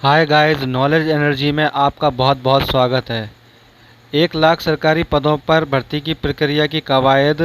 Hi guys, knowledge energy में आपका बहुत बहुत स्वागत है। 1 लाख सरकारी पदों पर भर्ती की प्रक्रिया की कवायद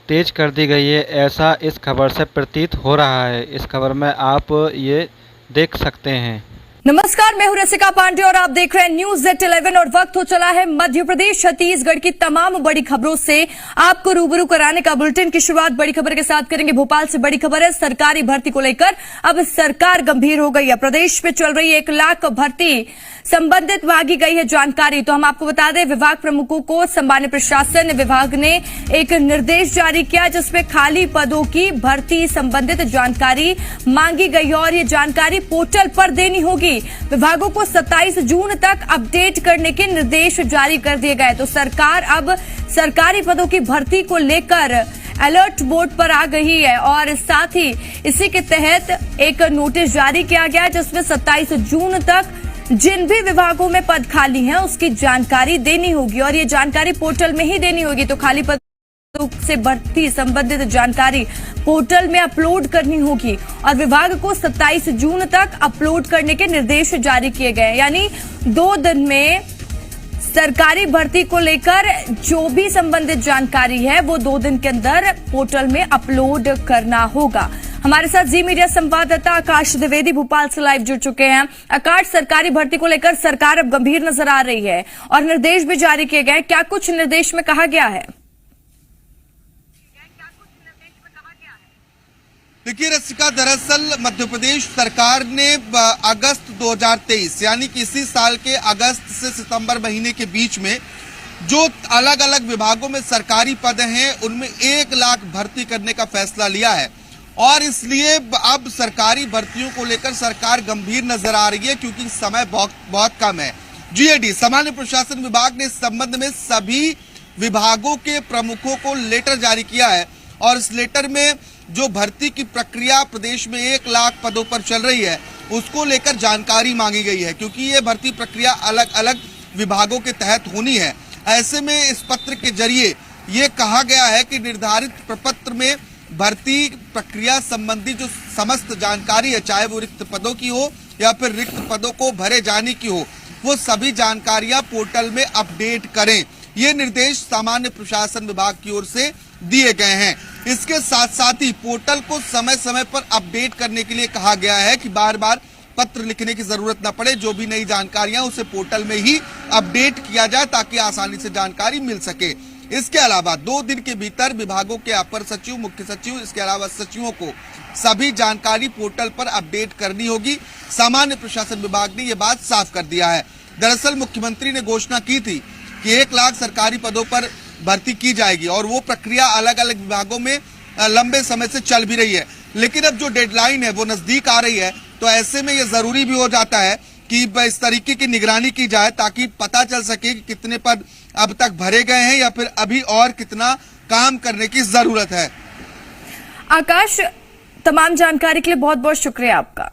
तेज कर दी गई है, ऐसा इस खबर से प्रतीत हो रहा है। इस खबर में आप ये देख सकते हैं। नमस्कार, मैं हूं रसिका पांडे और आप देख रहे हैं न्यूज एट 11 और वक्त हो चला है मध्य प्रदेश छत्तीसगढ़ की तमाम बड़ी खबरों से आपको रूबरू कराने का। बुलेटिन की शुरुआत बड़ी खबर के साथ करेंगे। भोपाल से बड़ी खबर है, सरकारी भर्ती को लेकर अब सरकार गंभीर हो गई है। प्रदेश में चल रही 1 लाख भर्ती संबंधित मांगी गई है जानकारी। तो हम आपको बता दें, विभाग प्रमुखों को सामान्य प्रशासन विभाग ने एक निर्देश जारी किया जिसमें खाली पदों की भर्ती संबंधित जानकारी मांगी गई और ये जानकारी पोर्टल पर देनी होगी। विभागों को 27 जून तक अपडेट करने के निर्देश जारी कर दिए गए। तो सरकार अब सरकारी पदों की भर्ती को लेकर अलर्ट मोड पर आ गई है और साथ ही इसी के तहत एक नोटिस जारी किया गया जिसमें 27 जून तक जिन भी विभागों में पद खाली हैं उसकी जानकारी देनी होगी और ये जानकारी पोर्टल में ही देनी होगी। तो खाली पद से भर्ती संबंधित जानकारी पोर्टल में अपलोड करनी होगी और विभाग को 27 जून तक अपलोड करने के निर्देश जारी किए गए। यानी 2 दिन में सरकारी भर्ती को लेकर जो भी संबंधित जानकारी है वो 2 दिन के अंदर पोर्टल में अपलोड करना होगा। हमारे साथ जी मीडिया संवाददाता आकाश द्विवेदी भोपाल से लाइव जुड़ चुके हैं। आकाश, सरकारी भर्ती को लेकर सरकार अब गंभीर नजर आ रही है और निर्देश भी जारी किए गए। क्या कुछ निर्देश में कहा गया है? देखिए रसिका, दरअसल मध्य प्रदेश सरकार ने अगस्त 2023 यानी कि इसी साल के अगस्त से सितंबर महीने के बीच में जो अलग अलग विभागों में सरकारी पद हैं उनमें 1 लाख भर्ती करने का फैसला लिया है और इसलिए अब सरकारी भर्तियों को लेकर सरकार गंभीर नजर आ रही है क्योंकि समय बहुत कम है। जीएडी सामान्य प्रशासन विभाग ने इस संबंध में सभी विभागों के प्रमुखों को लेटर जारी किया है और इस लेटर में जो भर्ती की प्रक्रिया प्रदेश में 1 लाख पदों पर चल रही है उसको लेकर जानकारी मांगी गई है क्योंकि ये भर्ती प्रक्रिया अलग अलग विभागों के तहत होनी है। ऐसे में इस पत्र के जरिए ये कहा गया है कि निर्धारित प्रपत्र में भर्ती प्रक्रिया संबंधी जो समस्त जानकारी है, चाहे वो रिक्त पदों की हो या फिर रिक्त पदों को भरे जाने की हो, वो सभी जानकारियां पोर्टल में अपडेट करें। ये निर्देश सामान्य प्रशासन विभाग की ओर से दिए गए हैं। इसके साथ साथ ही पोर्टल को समय समय पर अपडेट करने के लिए कहा गया है कि बार बार पत्र लिखने की जरूरत न पड़े। जो भी नई जानकारियां उसे पोर्टल में ही अपडेट किया जाए ताकि आसानी से जानकारी मिल सके। इसके अलावा 2 दिन के भीतर विभागों के अपर सचिव, मुख्य सचिव, इसके अलावा सचिवों को सभी जानकारी पोर्टल पर अपडेट करनी होगी। सामान्य प्रशासन विभाग ने यह बात साफ कर दिया है। दरअसल मुख्यमंत्री ने घोषणा की थी कि 1 लाख सरकारी पदों पर भर्ती की जाएगी और वो प्रक्रिया अलग अलग विभागों में लंबे समय से चल भी रही है, लेकिन अब जो डेडलाइन है वो नजदीक आ रही है। तो ऐसे में ये जरूरी भी हो जाता है कि इस तरीके की निगरानी की जाए ताकि पता चल सके कि कितने पद अब तक भरे गए हैं या फिर अभी और कितना काम करने की जरूरत है। आकाश, तमाम जानकारी के लिए बहुत बहुत शुक्रिया आपका।